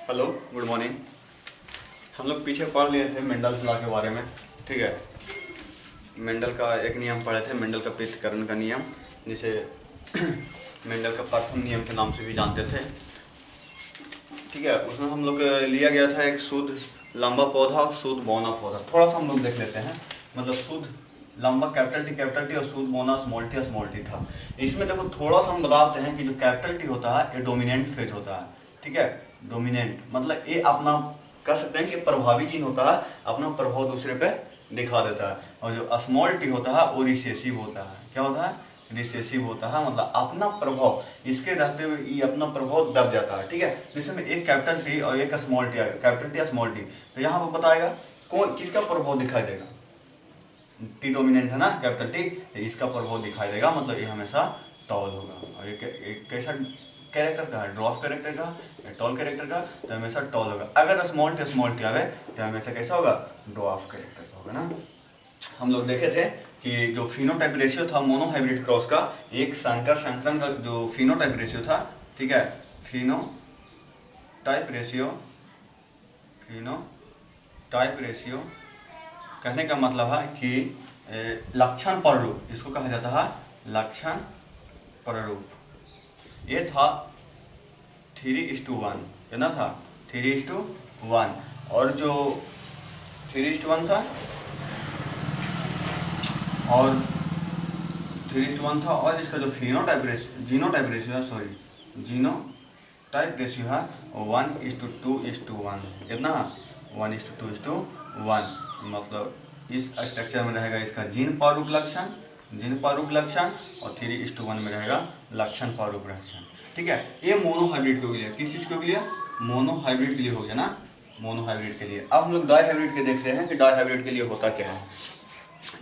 Hello, good morning. हम लोग पीछे पढ़ लिए थे मेंडल्स लॉ के बारे में। ठीक है, मेंडल का एक नियम पढ़े थे, मेंडल का पृथक्करण का नियम, जिसे मेंडल का प्रथम नियम के नाम से भी जानते थे। ठीक है, उसमें हम लोग लिया गया था एक शुद्ध लंबा पौधा और शुद्ध बौना पौधा। थोड़ा सा हम लोग देख लेते हैं। मतलब शुद्ध लंबा कैपिटल टी और शुद्ध बौना स्मॉल टी था। इसमें देखो थोड़ा सा हम बताते हैं कि जो कैपिटल टी होता है ये डोमिनेंट फेज होता है। ठीक है, डोमिनेंट मतलब ये अपना कह सकते हैं कि प्रभावी जीन होता है, अपना प्रभाव दूसरे पे दिखा देता है। और जो स्मॉल टी होता है वो रिसेसिव होता है। क्या होता है? रिसेसिव होता है, मतलब अपना प्रभाव इसके रहते हुए ये अपना प्रभाव दब जाता है। ठीक है, जैसे में एक कैपिटल टी और एक स्मॉल टी, कैपिटल टी या स्मॉल टी, तो यहाँ पर बताएगा कौन किसका प्रभाव दिखाई देगा। टी डोमिनेंट है ना कैपिटल टी, तो इसका प्रभाव दिखाई देगा, मतलब ये हमेशा टॉल होगा। और एक कैसा कैरेक्टर का है? ड्वार्फ कैरेक्टर का, टॉल कैरेक्टर का, तो हमेशा टॉल होगा। अगर स्मॉल टी आवे तो हमेशा कैसा होगा? ड्वार्फ कैरेक्टर का होगा ना। हम लोग देखे थे कि जो फिनोटाइप रेशियो था मोनोहाइब्रिड क्रॉस का, एक संकर संकरण का जो फिनोटाइप रेशियो था, ठीक है, फिनोटाइप रेशियो कहने का मतलब है कि लक्षण प्ररूप, इसको कहा जाता है लक्षण प्ररूप। ये था 3:1, कितना था? 3:1। और जो 3:1 था और 3:1 था, और इसका जो जीनोटाइप रेशियो है 1:2:1। कितना? 1:2:1। मतलब इस स्ट्रक्चर में रहेगा इसका जीन प्रारूप लक्षण, और 3:1 में रहेगा लक्षण प्रारूप लक्षण। ठीक है, ये मोनोहाइब्रिड के लिए, किस चीज के लिए? मोनोहाइब्रिड के लिए हो गया ना, मोनोहाइब्रिड के लिए। अब हम लोग डाईहाइब्रिड के देखते हैं कि डाईहाइब्रिड के लिए होता क्या है।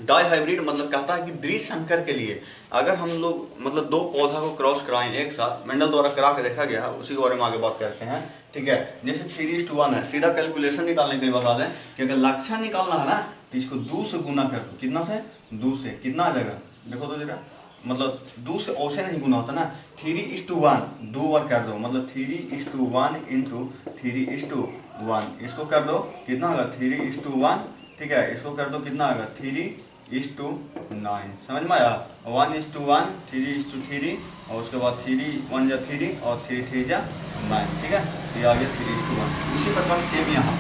डाईहाइब्रिड मतलब कहता है कि द्विसंकर के लिए अगर हम लोग मतलब दो पौधा को क्रॉस कराएं एक साथ, मेंडल द्वारा करा के देखा गया है, उसी के बारे में आगे बात करते हैं। ठीक है, जैसे 3:1 है, सीधा कैलकुलेशन निकालने के लिए बता दें कि अगर लक्षण निकालना है ना तो इसको 2 से गुना कर दो। कितना से? 2 से। कितना आ जाएगा देखो तो जरा, मतलब 2 से औसे नहीं गुना होता ना, 3:1 2 बार कर दो, मतलब 3:1 इंटू 3:1, इसको कर दो कितना होगा? 3:1। ठीक है, इसको कर दो कितना आएगा? 3:9। समझ में आया? 1:1 3:3, और उसके बाद 3 1 जा 3 और 3 3 जा 9। ठीक है, ये आ गया 3:1। उसी प्रकार सेम यहाँ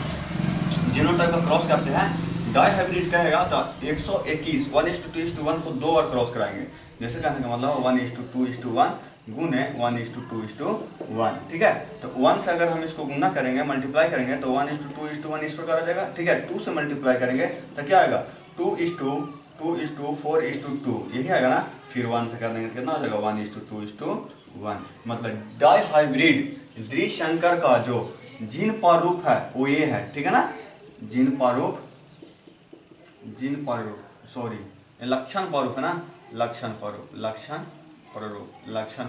जीनोटाइप का क्रॉस करते हैं। डाईहाइब्रिड कहेगा तो 121 1:2:1 को 2 बार क्रॉस कराएंगे। जैसे कहने का मतलब 1:2:1 गुने 1:2:1। ठीक है, तो 1 से अगर हम इसको गुना करेंगे, मल्टीप्लाई करेंगे, तो 1:2:1 इस प्रकार आ जाएगा। ठीक है, 2 से मल्टीप्लाई करेंगे तो क्या आएगा? 2:4:2, यही आएगा ना। फिर 1 से कर देंगे कितना आ जाएगा? 1:2:1। मतलब डाईहाइब्रिड द्विसंकर का जो जीन प्रारूप है वो ये है। ठीक है ना, लक्षण प्रारूप है ना, लक्षण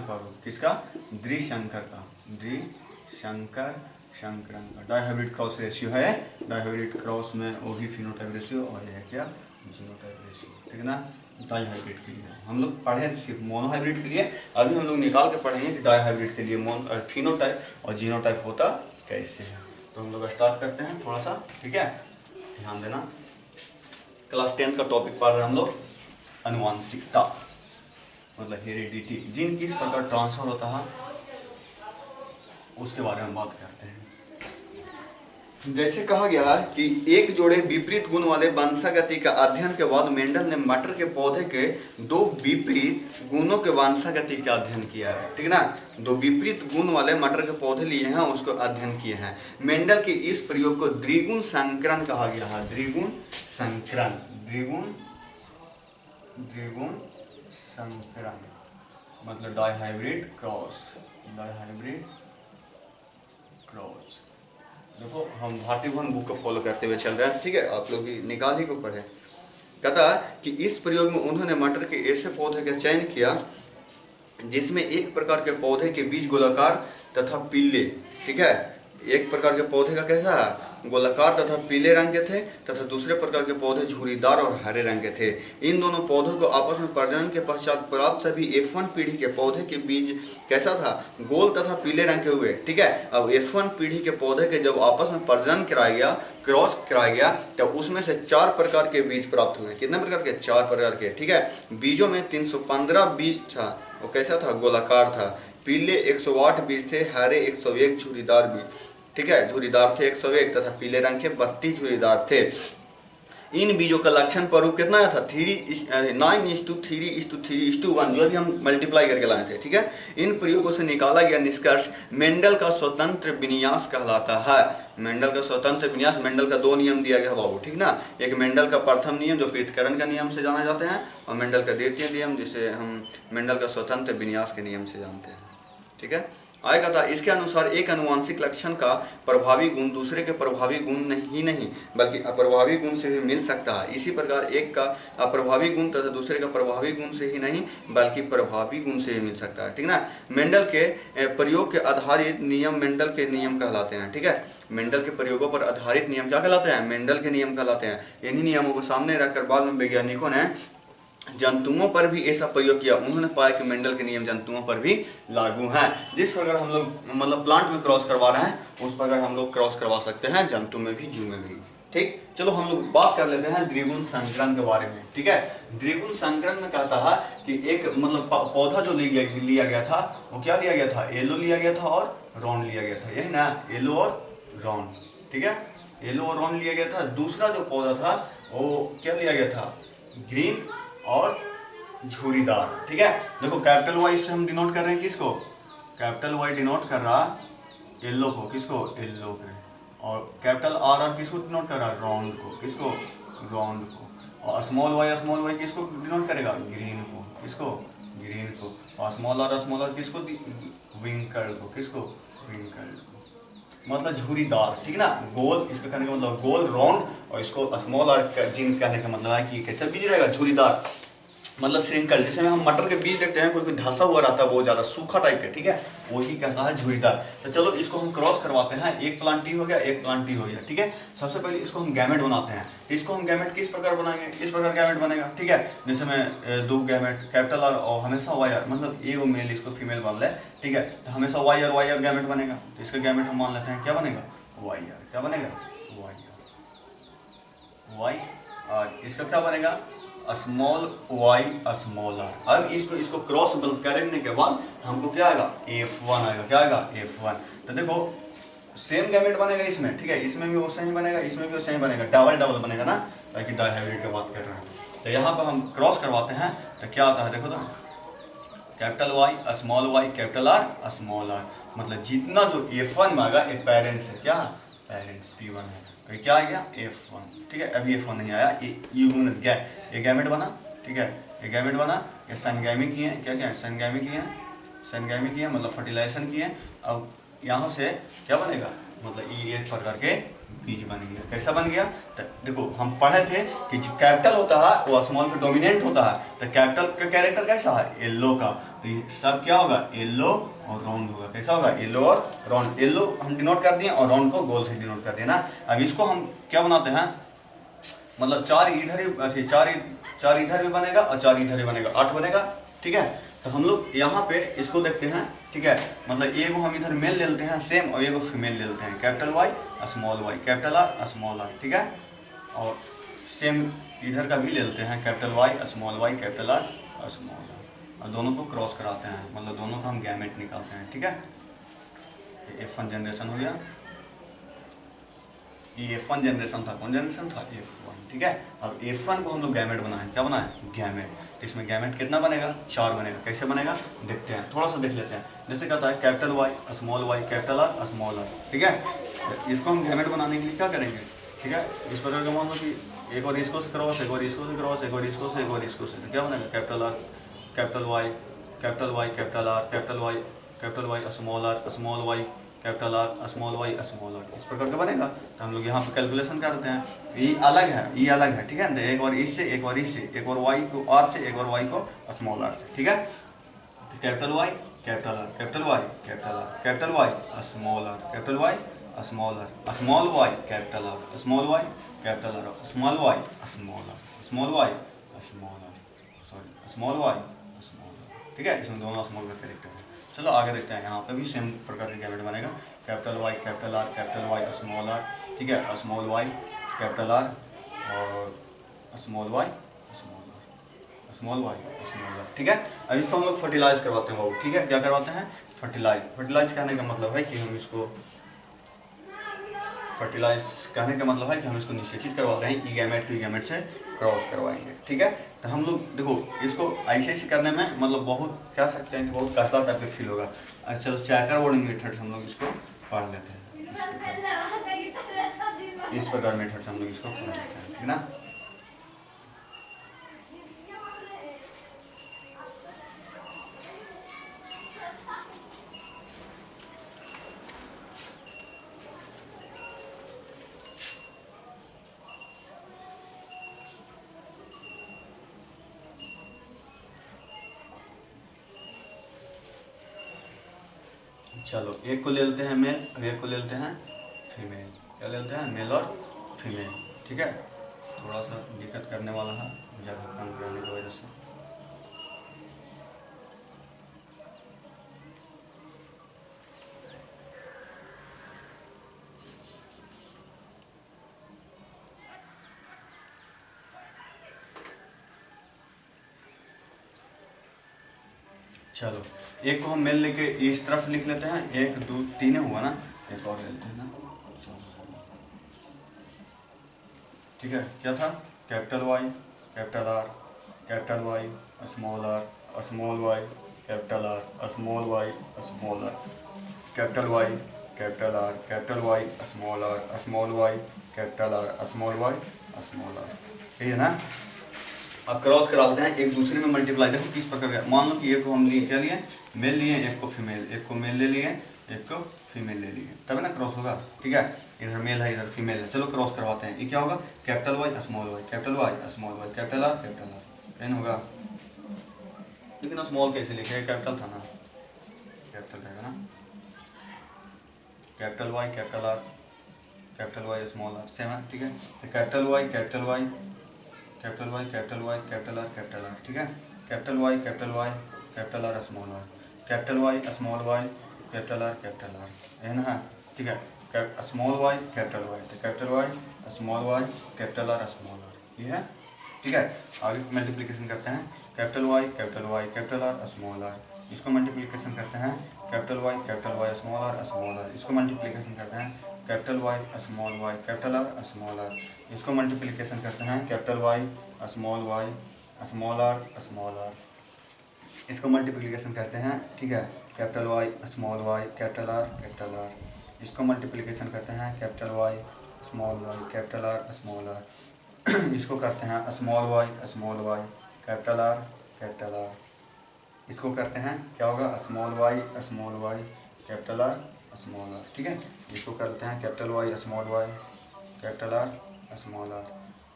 प्रारूप किसका? द्विसंकर का, संकरण का। डाईहाइब्रिड क्रॉस रेशियो है, डाईहाइब्रिड क्रॉस में वही फिनोटाइप रेशियो और ये है क्या? Genotype ratio. ठीक है ना, डाईहाइब्रिड के लिए हम लोग पढ़े सिर्फ मोनोहाइब्रिड के लिए, अभी हम लोग निकाल के पढ़ेंगे कि डाईहाइब्रिड के लिए फिनोटाइप और जीनोटाइप होता कैसे है। तो हम लोग स्टार्ट करते हैं थोड़ा सा। ठीक है, ध्यान देना, क्लास 10 का टॉपिक पढ़ रहे हैं हम लोग, अनुवांशिकता मतलब हेरिडिटी। जीन किस प्रकार ट्रांसफर होता है उसके बारे में बात करते हैं। जैसे कहा गया है कि एक जोड़े विपरीत गुण वाले वंशागति का अध्ययन के बाद मेंडल ने मटर के पौधे के 2 विपरीत गुणों के वंशागति का अध्ययन किया है। ठीक है ना, 2 विपरीत गुण वाले मटर के पौधे लिए हैं, उसको अध्ययन किए हैं। मेंडल के इस प्रयोग को द्विगुण संकरण कहा गया है। द्विगुण संकरण मतलब डाईहाइब्रिड क्रॉस। देखो हम भारतीय भवन बुक को फॉलो करते हुए चल रहे हैं। ठीक है, आप लोग भी निकाल ही को पढ़े। कहता कि इस प्रयोग में उन्होंने मटर के ऐसे पौधे का चयन किया जिसमें एक प्रकार के पौधे के बीज गोलाकार तथा पीले, ठीक है, एक प्रकार के पौधे का कैसा है, गोलाकार तथा पीले रंग के थे, तथा दूसरे प्रकार के पौधे झुर्रीदार और हरे रंग के थे। इन दोनों पौधों को आपस में प्रजनन के पश्चात प्राप्त सभी F1 पीढ़ी के पौधे के बीज कैसा था, गोल तथा पीले रंग के हुए। ठीक है, अब F1 पीढ़ी के पौधे के जब आपस में प्रजनन कराया गया, क्रॉस कराया गया, तब उसमें से 4 प्रकार के बीज प्राप्त हुए। कितने प्रकार के, 4 प्रकार के। ठीक है, बीजों में 315 बीज था, वो कैसा था, गोलाकार था। पीले 108 बीज थे, हरे 101 झुर्रीदार बीज, ठीक है, झुर्रीदार थे 101, तथा पीले रंग के 32 झुर्रीदार थे। इन बीजों का लक्षण स्वरूप कितना आया था, 9:3:3:1, जो भी हम मल्टीप्लाई करके लाए थे। ठीक है, इन प्रयोगों से निकाला गया निष्कर्ष मेंडल का स्वतंत्र विन्यास कहलाता है। मेंडल का स्वतंत्र विन्यास, मेंडल का 2 नियम दिया गया बाबू, ठीक ना। एक मेंडल का प्रथम नियम जो पृथक्करण का नियम से जाना जाते हैं, और मेंडल का द्वितीय नियम जिसे हम मेंडल का स्वतंत्र विन्यास के नियम से जानते हैं। ठीक है, आएगा था। इसके अनुसार एक अनुवांशिक लक्षण का प्रभावी गुण दूसरे के प्रभावी गुण नहीं बल्कि अप्रभावी गुण से भी मिल सकता है। इसी प्रकार एक का अप्रभावी गुण तथा दूसरे का प्रभावी गुण से ही नहीं बल्कि प्रभावी गुण से ही मिल सकता है। ठीक ना, मेंडल के प्रयोग के आधारित नियम मेंडल के नियम कहलाते हैं। ठीक है, मेंडल के प्रयोगों पर आधारित नियम क्या कहलाते हैं, मेंडल के नियम कहलाते हैं। इन्हीं नियमों को सामने रखकर बाद में वैज्ञानिकों ने जंतुओं पर भी ऐसा प्रयोग किया। उन्होंने पाया कि मेंडल के नियम जंतुओं पर भी लागू हैं। जिस प्रकार हम लोग मतलब प्लांट में क्रॉस करवा रहे हैं, उस प्रकार हम लोग क्रॉस करवा सकते हैं जंतु में भी, जीव में भी। ठीक, चलो हम लोग बात कर लेते हैं द्विगुण संकरण के बारे में। ठीक है, द्विगुण संकरण में कहता है कि एक मतलब पौधा जो लिया गया था, वो क्या लिया गया था, येलो लिया गया था और रॉन लिया गया था, यही ना, येलो और रॉन। ठीक है, येलो और रॉन लिया गया था। दूसरा जो पौधा था वो क्या लिया गया था, ग्रीन और झुर्रीदार। ठीक है, देखो कैपिटल वाई से हम डिनोट कर रहे हैं किसको, कैपिटल वाई डिनोट कर रहा येलो को, किसको, येलो के, और कैपिटल आर किसको डिनोट कर रहा, रॉन्ड को, किसको, रॉन्ड को, और स्मॉल वाई किसको डिनोट करेगा, ग्रीन को, किसको, ग्रीन को, और स्मॉल आर किसको, विंकल को, किसको, विंकल को, मतलब झुर्रीदार। ठीक ना, गोल, इसका कहने का मतलब गोल, राउंड, और इसको स्मॉल आर जिन कहने का मतलब है कि कैसा बीज रहेगा, झुर्रीदार, मतलब श्रिंकल। जैसे में हम मटर के बीज देखते हैं, कोई धंसा हुआ रहता है, बहुत ज्यादा सूखा टाइप का। ठीक है, वही कहता है झुर्रीदार। तो चलो इसको हम क्रॉस करवाते हैं, एक प्लांट टी हो गया, एक प्लांट टी हो गया। ठीक है, सबसे पहले इसको हम गैमेट बनाते हैं। इसको हम गैमेट किस प्रकार बनाएंगे, इस प्रकार गैमेट बनेगा। ठीक है, जैसे में 2 गैमेट, कैपिटल आर और हमेशा वाई आर, मतलब ए मेल इसको फीमेल मान ले। ठीक है, तो हमेशा वाई आर गैमेट बनेगा। तो इसका गैमेट हम मान लेते हैं क्या बनेगा, वाई आर। क्या बनेगा, वाई आर। इसका क्या बनेगा, स्मॉल वाई स्मॉल आर। अब इसको क्रॉस करने के बाद हमको क्या आएगा, F1 आएगा। क्या आएगा, F1। तो देखो सेम गैमेट बनेगा इसमें। ठीक है, इसमें भी वो सही बनेगा, इसमें भी वो सही बनेगा, डबल बनेगा ना, ताकि डाइहाइब्रिड की बात कर रहे हैं। तो यहाँ पर हम क्रॉस करवाते हैं तो क्या आता है, देखो तो capital Y small Y capital R small R, मतलब जितना जो F1 में आएगा, एक पेरेंट्स है, क्या पेरेंट्स P1 है, तो क्या आ गया F1। ठीक है, अभी F1 नहीं आया, ये गैमेट बना। ठीक है, ये गैमेट बना, ये संगैमी किए, क्या संगैमी किए मतलब फर्टिलाइजेशन किए। अब यहाँ से क्या बनेगा, मतलब ये एक प्रकार के बीज बन गया। कैसा बन गया, तो देखो हम पढ़े थे कि जो कैपिटल होता है वो स्मॉल पे डोमिनेंट होता है। तो कैपिटल का कैरेक्टर कैसा है, येलो का, तो ये सब क्या होगा, येलो और राउंड होगा। कैसा होगा, येलो और राउंड। येलो हम डिनोट कर दिए और राउंड को गोल से डिनोट कर दिए ना। अब इसको हम क्या बनाते हैं, मतलब 4 इधर ही, 4 इधर भी बनेगा और 4 इधर भी बनेगा, 8 बनेगा। ठीक है, तो हम लोग यहाँ पे इसको देखते हैं। ठीक है, मतलब एगो हम इधर मेल ले लेते हैं सेम, और एगो फीमेल ले लेते हैं, capital Y small Y capital R small R. ठीक है, और सेम इधर का भी ले लेते हैं, capital Y small Y capital R small R, और दोनों को क्रॉस कराते हैं, मतलब दोनों का हम गैमेट निकालते हैं। ठीक है, F1 जनरेशन हो गया, ये F1 जनरेशन था, कौन जनरेशन था, F1। ठीक है, अब F1 को हम लोग गैमेट बनाए, क्या बनाए, गैमेट। इसमें गैमेट कितना बनेगा, 4 बनेगा। कैसे बनेगा, देखते हैं, थोड़ा सा देख लेते हैं। जैसे कहता है capital Y capital R small R. ठीक है, इसको हम गैमेट बनाने के लिए क्या करेंगे। ठीक है, इस प्रकार का मान लो कि एक और इसको से क्रॉस, एक और इसको से क्रॉस, एक और इसको से, एक और इसको से, तो क्या बनेगा, capital R capital Y capital Y capital R capital Y small Y capital R small Y small R, इस प्रकार का बनेगा। तो हम लोग यहाँ पे कैलकुलेशन करते हैं, ये अलग है, ये अलग है। ठीक है, तो एक और इससे, एक और इससे, एक और वाई को आर से, एक और वाई को स्मॉल आर से। ठीक है, तो capital Y capital R capital Y capital R capital Y small R capital Y small Y capital R, small Y capital R, small Y small R, small Y small R, sorry small Y small R, ठीक है, इसमें दोनों small का character है। चलो आगे देखते हैं, यहाँ पे भी सेम प्रकार का गैमेट बनेगा, capital Y capital Y small R, ठीक है, स्मॉल वाई कैपिटल आर और small Y small Y small R, ठीक है। अब इसको हम लोग फर्टिलाइज करवाते हैं बाबू, ठीक है, क्या करवाते हैं, फर्टिलाइज कहने का मतलब है कि हम इसको फर्टिलाइज कहने का मतलब है कि हम इसको निषेचित करवाते हैं, ई गैमेट से क्रॉस करवाएंगे, ठीक है। तो हम लोग देखो इसको ऐसे करने में मतलब बहुत कह सकते हैं कि बहुत कष्टा टाइप का फील होगा। चलो चैकर बोर्डिंग मेथड से हम लोग इसको पढ़ लेते हैं, इस प्रकार मेथड से हम लोग इसको पढ़ लेते हैं, ठीक ना। चलो एक को ले लेते हैं मेल और एक को ले लेते हैं फीमेल, क्या ले लेते हैं, मेल और फीमेल, ठीक है। थोड़ा सा दिक्कत करने वाला है जगह कम करने की वजह से। चलो एक को हम मेल लेके इस तरफ लिख लेते हैं, 1 2 3 हुआ ना, एक और ले लेते हैं ना, ठीक है। क्या था, capital Y capital R capital Y small Y capital R small Y small R capital Y capital R capital Y small Y capital R small Y small R, ठीक है ना। अब क्रॉस करा लेते हैं, एक दूसरे में मल्टीप्लाई, देखो किस प्रकार का, मान लो कि एक को हम लिए क्या लिए, मेल लिए, एक को फीमेल, एक को मेल ले लिए, एक को फीमेल ले लिए, तब ना क्रॉस होगा, ठीक है। इधर मेल है इधर फीमेल है, चलो क्रॉस करवाते हैं। ये क्या होगा, capital Y small Y capital R एन होगा, लेकिन स्मॉल कैसे लिखे, कैपिटल था ना, कैपिटल रहेगा ना, capital Y small R same है, ठीक है। कैपिटल वाई कैपिटल आर, ठीक है। Capital Y R small R, capital Y small Y capital R, है ना, ठीक है। स्मॉल वाई तो capital Y small Y capital R small R, ये है, ठीक है। आगे मल्टीप्लिकेशन करते हैं, capital Y capital R small R, इसको मल्टीप्लिकेशन करते हैं, कैपिटल वाई स्मॉल आर, इसको मल्टीप्लिकेशन करते हैं, capital Y small Y capital R small R, इसको मल्टीप्लिकेशन करते हैं, capital Y small R small R, इसको मल्टीप्लिकेशन करते हैं, ठीक है। कैपिटल वाई कैपिटल आर, इसको मल्टीप्लिकेशन करते हैं, capital Y capital R small R, इसको करते हैं स्मॉल वाई कैपिटल आर, इसको करते हैं, क्या होगा, small Y capital R small R, ठीक है। इसको करते हैं capital Y capital R small R,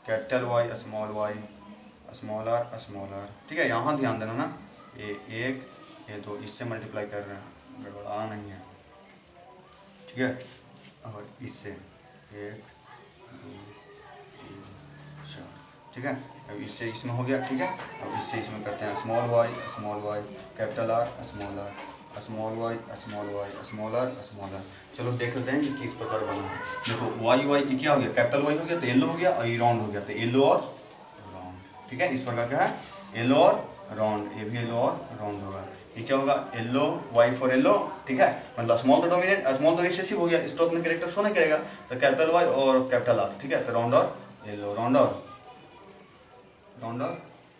capital Y small R, ठीक है। यहाँ ध्यान देना ना, ये 1 ये 2 इससे मल्टीप्लाई कर रहे हैं, गड़बड़ाना नहीं है, ठीक है। और इससे 1 2 3 4, ठीक है। अब इससे इसमें हो गया, ठीक है। अब इससे इसमें करते हैं small Y capital R small Y small R. चलो देख लेते हैं कि किस प्रकार बना है। देखो वाई ये क्या हो गया, कैपिटल वाई हो गया तो येलो हो गया, और ये राउंड हो गया तो येलो और राउंड, ठीक है। इस प्रकार का है, येलो और राउंड, ये भी येलो और राउंड होगा। ये क्या होगा, येलो वाई फॉर येलो, ठीक है। मतलब स्मॉल तो डोमिनेट, स्मॉल तो रिसेसिव हो गया, इस तो अपने कैरेक्टर शो नहीं करेगा, तो कैपिटल वाई और कैपिटल आर, ठीक है। तो राउंड और येलो, राउंड और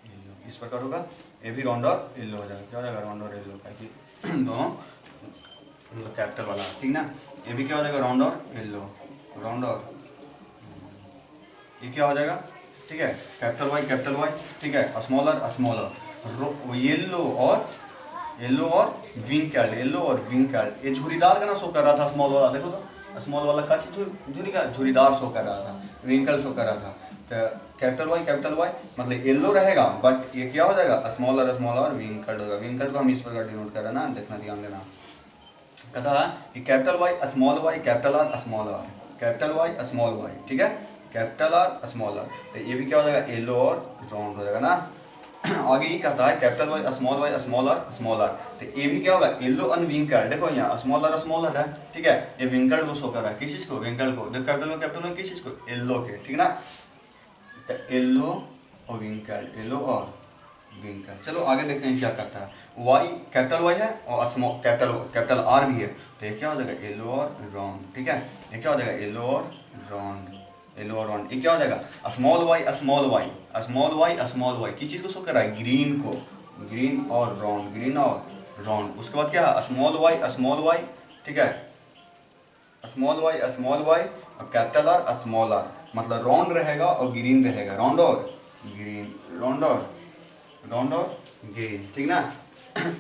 येलो, इस प्रकार होगा। ये भी राउंड और येलो हो जाएगा, क्या हो जाएगा, राउंड और येलो, दोनों कैपिटल वाला, ठीक ना। ये भी क्या हो जाएगा, राउंड और येलो, राउंड और, ये क्या हो जाएगा, ठीक है। कैपिटल वाई, ठीक है, स्मॉलर येलो और विंग कैल्ड, ये झुरीदार का ना शो कर रहा था स्मॉल वाला, देखो तो स्मॉल वाला का झुरीदार शो कर रहा था, विंकल शो कर रहा था। तो कैपिटल वाई मतलब येलो रहेगा, बट ये क्या हो जाएगा, स्मॉलर विंकल्ड होगा। विंकल्ड को हम इस प्रकार डिनोट कर रहे हैं ना, देखना ध्यान देना, कहता है कि capital Y capital R small R, capital Y small Y, ठीक है, कैपिटल आर स्मॉल आर, तो ये भी क्या हो जाएगा येलो और राउंड हो जाएगा ना। आगे ये कहता है कैपिटल वाई स्मॉल आर, तो ये भी क्या होगा येलो एंड विंकल, देखो यहाँ स्मॉल आर है, ठीक है, ये विंकल को शो कर रहा है, किस चीज को, विंकल को, देखो कैपिटल में किस चीज को, येलो के, ठीक है ना, येलो और विंकल, येलो और विंकल। चलो आगे देखते हैं क्या करता है। वाई कैपिटल वाई है और स्मॉल कैपिटल आर भी है, तो ये क्या हो जाएगा येलो और राउंड, ठीक है, ये क्या हो जाएगा येलो और राउंड, येलो और राउंड, ये क्या हो जाएगा स्मॉल वाई किस चीज को शो कर रहा है, ग्रीन को, ग्रीन और राउंड, उसके बाद क्या है स्मॉल वाई, ठीक है, स्मॉल वाई और कैपिटल आर स्मॉल आर, मतलब राउंड रहेगा और ग्रीन रहेगा, राउंड और ग्रीन, ठीक ना।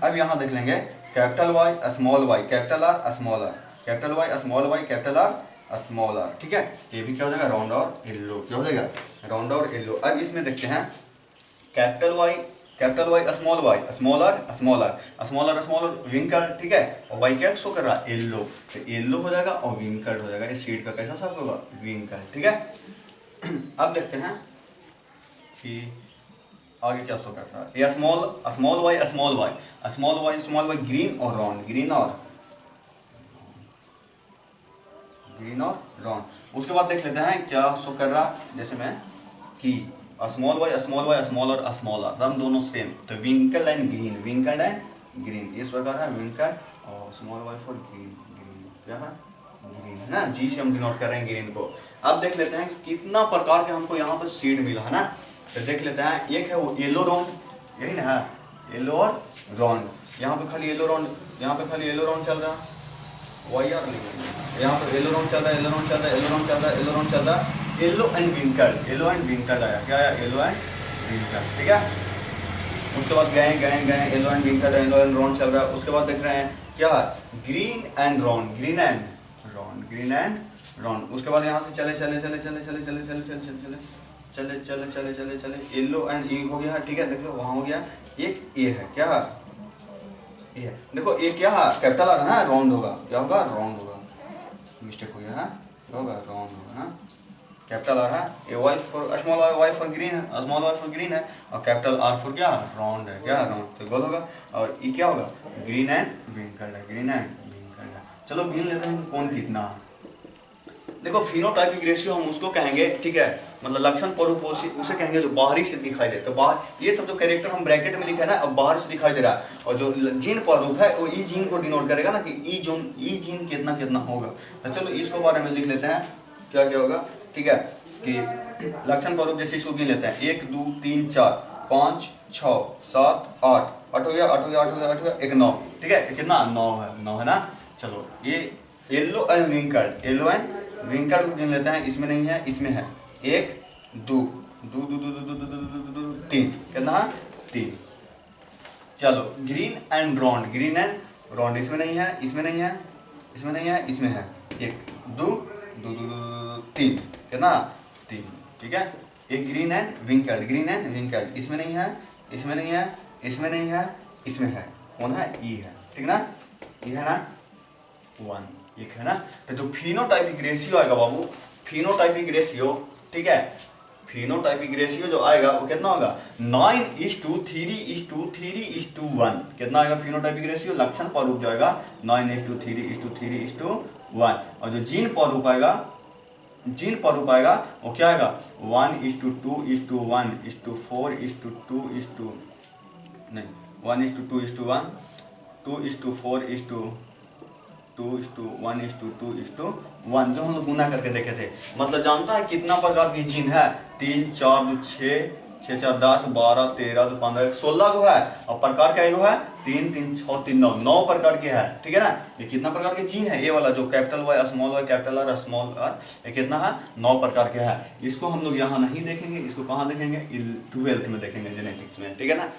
अब यहाँ देख लेंगे capital Y small Y capital R small R, capital Y small Y capital R small R, ठीक है, ये भी क्या हो जाएगा राउंड और येलो, क्या हो जाएगा राउंड और येलो। अब इसमें देखते हैं कैपिटल वाई स्मॉल आर विंकल, ठीक है, और वाई क्या शो कर रहा है येलो, तो येलो हो जाएगा और विंकल हो जाएगा, इस शीट का कैसा शब्द होगा विंकल, ठीक है। अब देखते हैं कि आगे क्या शो करता है, ये स्मॉल वाई ग्रीन और राउंड, उसके बाद देख लेते हैं क्या शो कर रहा, जैसे मैं कि स्मॉल वाई स्मॉल आर हम दोनों सेम, तो विंकल एंड ग्रीन, इस प्रकार है विंकल और स्मॉल वाई फॉर ग्रीन, क्या है ग्रीन है ना, जी से हम डिनोट कर रहे हैं ग्रीन को। अब देख लेते हैं कितना प्रकार के हमको यहाँ पर सीड मिला है ना, तो देख लेते हैं, एक है वो येलो राउंड, यही ना है येलो और राउंड, यहाँ पे खाली येलो राउंड चल रहा है, वही यार यहाँ पे येलो राउंड चल रहा है, येलो एंड विंकल आया, क्या आया येलो एंड विंकल, ठीक है। उसके बाद गए येलो एंड विंकल, येलो एंड राउंड चल रहा है, उसके बाद देख रहे हैं क्या ग्रीन एंड राउंड, उसके बाद यहाँ से चले येलो एंड ई हो गया, ठीक है, देख लो वहाँ हो गया, एक ए है, क्या ये है, देखो ये क्या है कैपिटल आर है ना, राउंड होगा, क्या होगा राउंड होगा, मिस्टेक हो गया है, क्या होगा राउंड होगा ना, कैपिटल आर है, ये Y for small Y for green है, और कैपिटल आर फॉर क्या राउंड है, क्या राउंड, तो गोल होगा, और ये क्या होगा ग्रीन एंड विंकल है, चलो गिन लेते हैं कौन कितना है। देखो फिनोटाइपिक रेशियो हम उसको कहेंगे, ठीक है, मतलब लक्षण स्वरूप उसे कहेंगे जो बाहरी से दिखाई दे, तो बाहर ये सब जो कैरेक्टर हम ब्रैकेट में लिखा है ना, अब बाहर से दिखाई दे रहा है, और जो जीन स्वरूप है वो ई जीन को डिनोट करेगा ना, कि ई जीन कितना होगा, तो चलो इसको बारे में लिख लेते हैं क्या होगा, ठीक है, कि लक्षण स्वरूप जैसे इसको गिन लेते हैं 1 2 3 4 5 6 7 8 हो गया, एक 9, ठीक है, कितना 9 है ना। चलो ये येलो एंड विंकल को गिन लेते हैं, इसमें नहीं है, इसमें है 1 2 3, कितना 3। चलो ग्रीन एंड राउंड, इसमें नहीं है, इसमें है 1 2 3, कितना 3, ठीक है। एक ग्रीन एंड विंकल, इसमें नहीं है, इसमें है, कौन है ई है, ठीक ना, ये है ना 1, एक है ना। तो जो फिनोटाइपिक रेशियो आएगा बाबू, फिनोटाइपिक रेशियो, ठीक है, फिनोटाइपिक रेशियो जो आएगा वो कितना होगा 9:3:1, कितना आएगा फिनोटाइपिक रेशियो, लक्षण स्वरूप जो आएगा 9:3:1, और जो जीन स्वरूप आएगा वो क्या आएगा 1:2:1:4:2 नहीं 1:2:1 2:1:2:1 जो हम लोग गुना करके देखे थे। मतलब जानता है कितना प्रकार की जीन है, 3 4 2 6 6 4 10 12 13 2 15 16 को है, और प्रकार का है 3 3 6 3 9 प्रकार के है, ठीक है ना। ये कितना प्रकार के जीन है, ये वाला जो capital Y capital R small R, ये कितना है 9 प्रकार के है। इसको हम लोग यहाँ नहीं देखेंगे, इसको कहाँ देखेंगे 12th में देखेंगे, जेनेटिक्स में, ठीक है ना।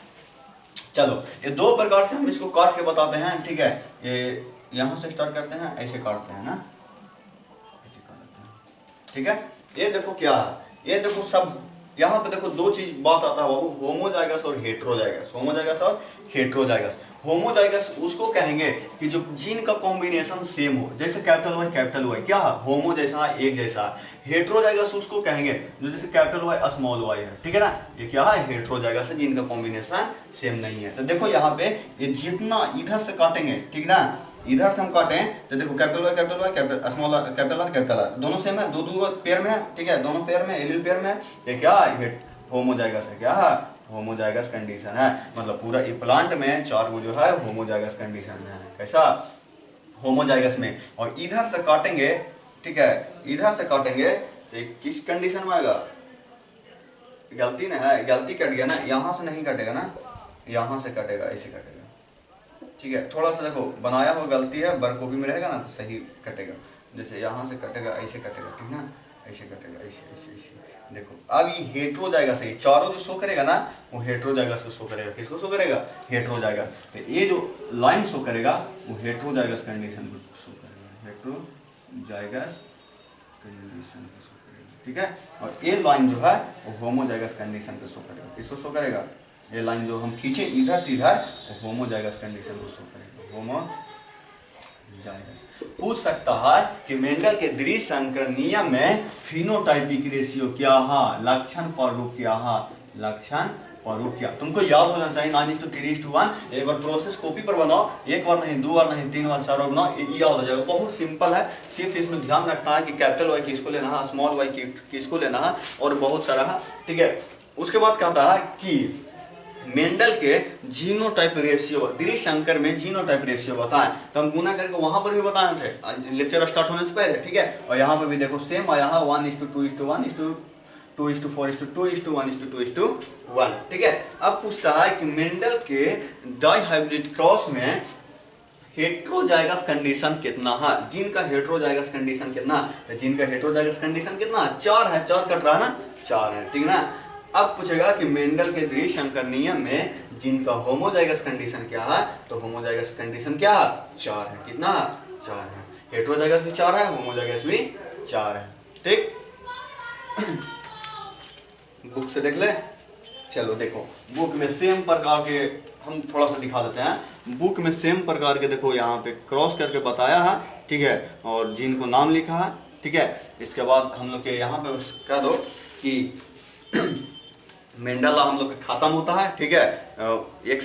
चलो ये 2 प्रकार से हम इसको काट के बताते हैं, ठीक है। ये यहाँ से स्टार्ट करते हैं, ऐसे काटते हैं ना, ऐसे काटते हैं, ठीक है। ये देखो क्या है, ये देखो सब यहाँ पे देखो 2 चीज बात आता है बाबू, होमोजाइगस और हेटेरोजाइगस, होमोजाइगस उसको कहेंगे कि जो जीन का कॉम्बिनेशन सेम हो, जैसे कैपिटल वाई क्या है, होमो जैसा है, एक जैसा है। हेट्रोजाइगस उसको कहेंगे जो जैसे कैपिटल वाई स्मॉल वाई है, ठीक है ना, ये क्या है, हेट्रोजाइगस है, जीन का कॉम्बिनेशन सेम नहीं है। तो देखो यहाँ पे ये जितना इधर से काटेंगे, ठीक ना, इधर से हम काटें तो देखो capital Y capital small capital R दोनों सेम है, दो दो पेयर में है, ठीक है, दोनों पेयर में एलील पेयर में है, ये क्या है, होमोजाइगस है, क्या है, होमोजाइगस कंडीशन है। मतलब पूरा प्लांट में 4 वो जो है होमोजाइगस कंडीशन में है। कैसा, होमोजाइगस में। और इधर से काटेंगे, ठीक है, इधर से काटेंगे तो किस कंडीशन में आएगा, गलती ना है, गलती कट गया ना, यहाँ से नहीं कटेगा ना, यहाँ से कटेगा, ऐसे कटेगा, ठीक है। थोड़ा सा देखो बनाया हुआ गलती है, बरकॉपी में रहेगा ना तो सही कटेगा, जैसे यहाँ से कटेगा, ऐसे कटेगा, ठीक ना, ऐसे कटेगा, ऐसे ऐसे ऐसे। देखो अब ये हेट्रोजाइगस है, चारों जो शो करेगा ना वो हेट्रोजाइगस को शो करेगा, किसको शो करेगा, हेट्रोजाइगस। तो ये जो लाइन शो करेगा वो हेट्रोजाइगस कंडीशन को शो करेगा, हेट्रोजाइगस कंडीशन को शो करेगा, ठीक है। और ये लाइन जो है वो होमोजाइगस कंडीशन को शो करेगा, किसको शो करेगा, ये लाइन जो हम खींचे इधर से इधर वो होमोजाइगस कंडीशन को शो करेगा, होमोजाइगस। पूछ सकता है कि मेंडल के द्विसंकर नियम में फिनोटाइपिक रेशियो क्या है, लक्षण प्रारूप क्या है, लक्षण प्रारूप क्या, तुमको याद होना चाहिए 9:3:1। एक बार प्रोसेस कॉपी पर बनाओ, एक बार नहीं, 2 बार नहीं, 3 बार, 4 बार बनाओ, ये याद हो जाएगा। बहुत सिंपल है, सिर्फ इसमें ध्यान रखना है कि कैपिटल वाई किसको लेना है, स्मॉल वाई किसको लेना है, और बहुत सारा है, ठीक है। उसके बाद कहता है कि मेंडल के जीनोटाइप रेशियो, द्विसंकर में जीनोटाइप रेशियो बताएं, तो हम गुना करके वहां पर भी बताए थे लेक्चर स्टार्ट होने से पहले, ठीक है। और यहाँ पर भी देखो सेम आया है 1:2:1:2:4:2:1:1, ठीक है। अब पूछता है कि मेंडल के डाइहाइब्रिड क्रॉस में हेट्रोजाइगस कंडीशन कितना है, जीन का हेट्रोजाइगस कंडीशन कितना, तो जीन का हेट्रोजाइगस कंडीशन कितना, 4 है, 4 कट रहा है ना, 4 है, ठीक ना। अब पूछेगा कि मेंडल के द्विसंकर नियम में जिनका होमोजाइगस कंडीशन क्या है, तो होमोजाइगस कंडीशन क्या है, 4 है, कितना, 4 है। हेट्रोजाइगस भी 4 है, होमोजाइगस भी 4 है, ठीक। बुक से देख ले, चलो देखो बुक में सेम प्रकार के हम थोड़ा सा दिखा देते हैं। बुक में सेम प्रकार के देखो यहाँ पे क्रॉस करके बताया है, ठीक है, और जिन को नाम लिखा है, ठीक है। इसके बाद हम लोग के यहाँ पे कह दो कि मेंडल हम लोग का खत्म होता है, ठीक है। एक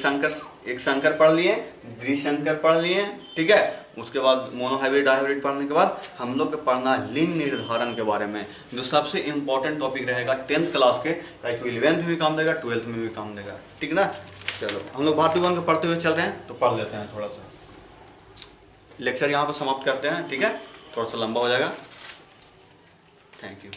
संकर पढ़ लिए, द्विसंकर पढ़ लिए, ठीक है। उसके बाद मोनोहाइब्रिड डाइहाइब्रिड पढ़ने के बाद हम लोग को पढ़ना लिंग निर्धारण के बारे में, जो सबसे इंपॉर्टेंट टॉपिक रहेगा 10th क्लास के, ताकि 11th में भी काम देगा, 12th में भी काम देगा, ठीक ना। चलो हम लोग पार्ट 1 को पढ़ते हुए चल रहे हैं, तो पढ़ लेते हैं, थोड़ा सा लेक्चर यहाँ पर समाप्त करते हैं, ठीक है, थोड़ा सा लंबा हो जाएगा। Thank you.